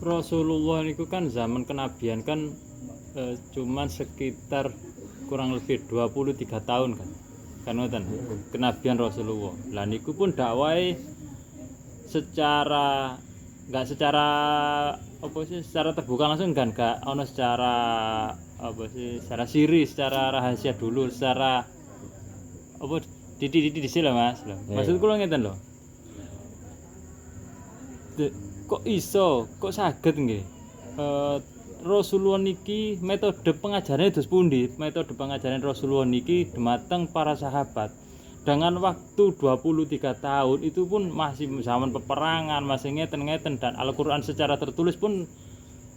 Rasulullah niku kan zaman kenabian kan cuman sekitar kurang lebih 23 tahun kan. Kan ngoten. Kenabian Rasulullah. Lah niku pun dakwai secara enggak secara apa sih secara terbuka langsung kan enggak ono secara apa sih secara siri, secara rahasia dulu, secara apa didi lah Mas. Maksud kula ngeten lho. Kok iso, kok saged nggih? Rasulullah niki metode pengajarannya dos pundi? Metode pengajaran Rasulullah niki dumateng para sahabat. Dengan waktu 23 tahun itu pun masih zaman peperangan, masih ngeten-ngeten dan Al-Qur'an secara tertulis pun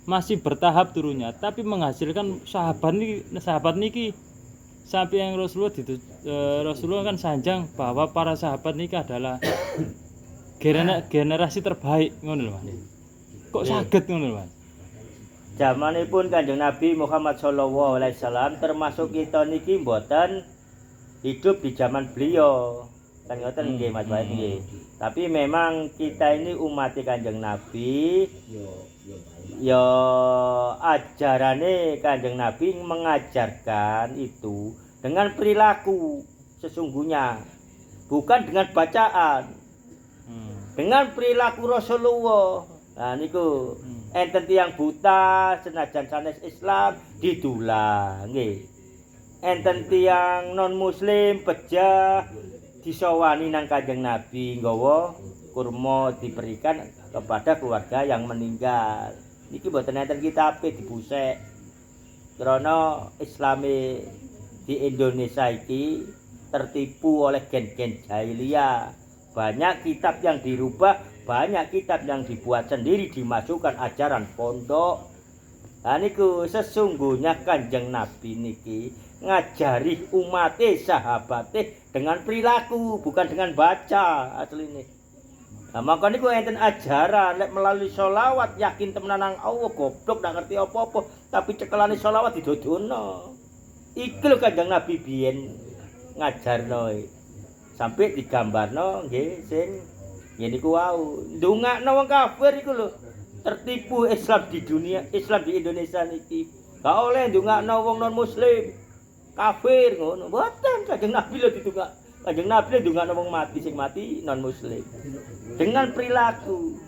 masih bertahap turunnya, tapi menghasilkan sahabat niki sampai yang Rasulullah kan sanjang bahwa para sahabat niki adalah generasi terbaik ngono lho Mas. Kok saged ngono lho Mas? Zamanipun Kanjeng Nabi Muhammad sallallahu alaihi wasallam termasuk kita niki mboten hidup di zaman beliau. Kan ngoten nggih Mas Baik nggih. Tapi memang kita ini umat Kanjeng Nabi ya ajarane Kanjeng Nabi mengajarkan itu dengan perilaku sesungguhnya, bukan dengan bacaan. Dengan perilaku Rasulullah. Nah niku enten tiyang buta senajan sanes Islam didulang nggih. Enten tiyang non muslim pejah disowani nang Kanjeng Nabi nggawa kurma diberikan kepada keluarga yang meninggal. Niki mboten enten kitabe dibusek. Krana Islami di Indonesia iki tertipu oleh gen-gen jahiliyah. Banyak kitab yang dirubah, banyak kitab yang dibuat sendiri, dimasukkan ajaran pondok. Nah niku sesungguhnya Kanjeng Nabi niki ngajari umate sahabate dengan perilaku, bukan dengan baca asline. Nah maka niku enten ajaran lek melalui sholawat yakin temenan nang Allah, goblok ndak ngerti apa-apa, tapi cekelane sholawat didodono. Iki lho Kanjeng Nabi biyen ngajarno. Sampai digambarno nggih sing ngene iku wau. Ndongakno wong kafir iku lho. Tertipu Islam di dunia, Islam di Indonesia niki. Gak oleh ndongakno wong non muslim. Kafir ngono. Mboten Kanjeng Nabi lho ditungak. Kanjeng Nabi ndongakno wong mati sing mati non muslim. Dengan perilaku.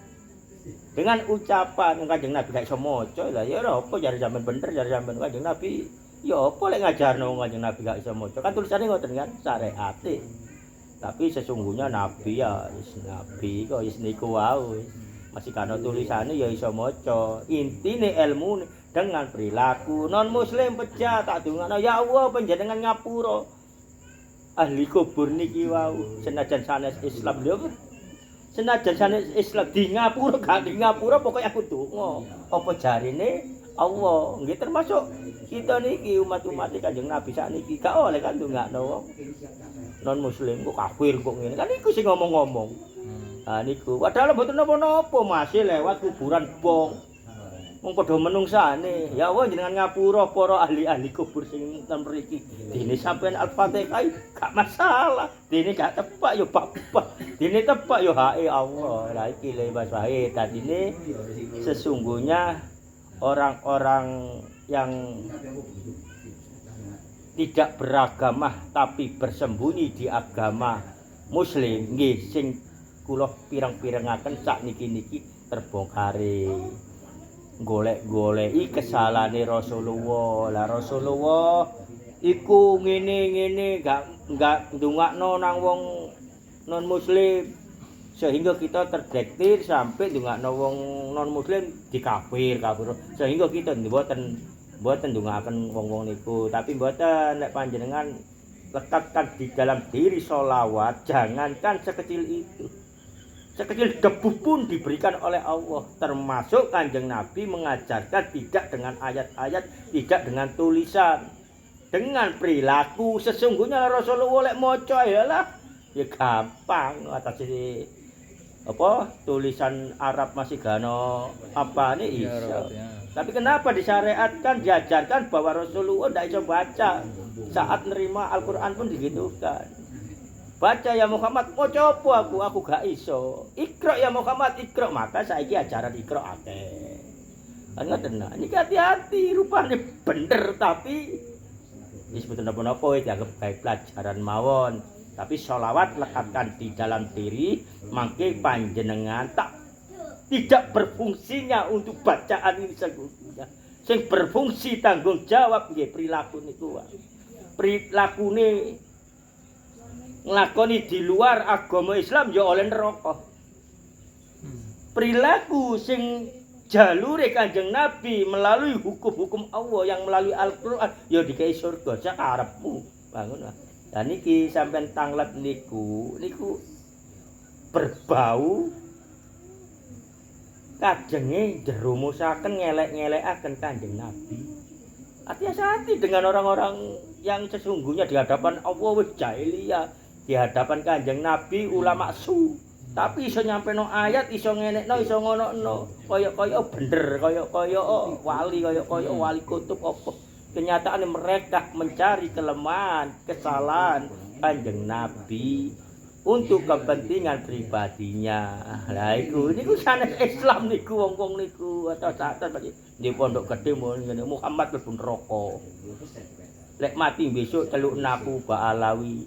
Dengan ucapan Kanjeng Nabi gak iso maca lah ya apa jare sampean bener jare sampean Kanjeng Nabi. Ya apa lek ngajarno wong Kanjeng Nabi gak iso maca. Kan tulisane ngoten kan syariate. Tapi sesungguhnya Nabi ya Nabi kok wis niku wae. Masih kana tulisane ya iso maca. Intine ilmu dengan perilaku non muslim pecah tak dongakno ya Allah panjenengan ngapura. Ahli kubur niki wau senajan sanes Islam lho. Senajan sanes Islam di ngapura gak di ngapura pokoke aku donga. Apa jarine Allah nggih termasuk kita niki umat-umat Kanjeng Nabi sakniki gak oleh kan ndongakno wong non muslim kok kafir kok ngene kan iku sing ngomong-ngomong. Nah niku padahal mboten napa-napa masih lewat kuburan bong. Wong padha menungsane ya Allah jenengan ngapura para ahli-ahli kubur sing ten mriki. Dene sampean Al-Fatihah gak masalah. Dene gak tepak ya bapak. Dene tepak ya hae Allah. Lah iki lho Mas Wahid tadine sesungguhnya orang-orang yang tidak beragama tapi bersembunyi di agama muslim nggih sing kula pirang-pirangaken sakniki-niki terbongkare golek-goleki kesalahane Rasulullah. Lah Rasulullah iku ngene-ngene gak ndongakno nang wong non muslim sehingga kita terdektir sampai ndongakno wong non muslim dikafir sehingga kita mboten ndongaaken wong-wong niku, tapi mboten nek panjenengan letakkan di dalam diri sholawat, jangankan sekecil itu. Sekecil debu pun diberikan oleh Allah, termasuk Kanjeng Nabi mengajarkan tidak dengan ayat-ayat, tidak dengan tulisan, dengan perilaku. Sesungguhnya Rasulullah lek maca yalah ya gampang atas apa tulisan Arab masih gano apa nih iso. Tapi kenapa disyariatkan, diajarkan bahwa Rasulullah tidak bisa baca saat nerima Al-Quran pun digitukan. Baca ya Muhammad, mau coba aku gak iso. Iqra ya Muhammad, iqra. Maka saiki ajaran iqra akeh. Kan ngoten nah. Niki hati-hati rupane bener tapi wis mboten napa-napa dianggap baik pelajaran mawon. Tapi sholawat lekatkan di dalam diri, mangke panjenengan tak tidak berfungsinya untuk bacaan ini sesungguhnya. Sing berfungsi tanggung jawab nggih perilaku niku wae. Prilakune nglakoni di luar agama Islam ya oleh neraka. Perilaku sing jalure Kanjeng Nabi melalui hukum-hukum Allah yang melalui Al-Qur'an ya dikai surga sakarepmu. Bangun lah. Dan niki sampean tanglet niku berbau kajenge jerumusaken ngelek-ngelekaken Kanjeng Nabi. Hati-hati dengan orang-orang yang sesungguhnya di hadapan Allah wis jahiliyah, di hadapan Kanjeng Nabi ulama su. Tapi iso nyampeno ayat, iso ngenekno, iso ngono-no. Kaya-kaya bener, kaya-kaya kaya wali kutub apa. Kenyataannya mereka mencari kelemahan, kesalahan Kanjeng Nabi untuk kepentingan pribadinya. Lah iku niku sanes Islam niku wong-wong niku atau bagi di pondok gede ngene Muhammad mlebu neraka. Lek mati besok celuk naku Ba Alawi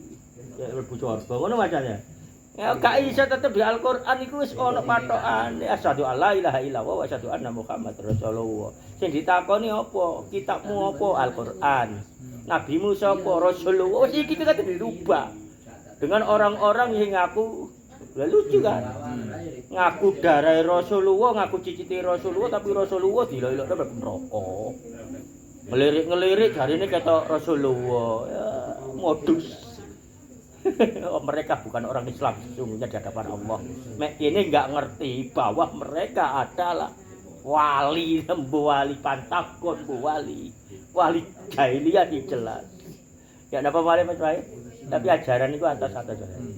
mlebu surga. Ngono macane. Ya gak iso tetep di Al-Qur'an iku wis ana pathokane asyhadu alla ilaha illallah wa asyhadu anna Muhammad Rasulullah. Sing ditakoni apa? Kitabmu apa? Al-Qur'an. Nabimu sapa? Rasulullah. Wis iki kan dirubah. Dengan orang-orang yang ngaku lucu kan? Ngaku darah Rasulullah, ngaku ciciti Rasulullah tapi Rasulullah dilolokno mlebu neraka. Ngelirik jarine ketok Rasulullah. Ya, modus. Mereka bukan orang Islam sesungguhnya di hadapan Allah. Ini nggak ngerti bahwa mereka adalah wali, wali pantakon, wali jahiliyah di jelas. Ya napa wali Mas Bae? Tapi ajaran itu atas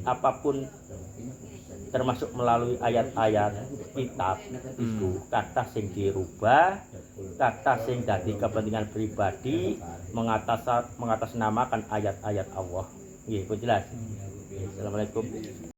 apapun termasuk melalui ayat-ayat kitab itu kata sing dirubah, kata sing dadi kepentingan pribadi mengatasnamakan ayat-ayat Allah. Nggih, pun jelas. Assalamualaikum.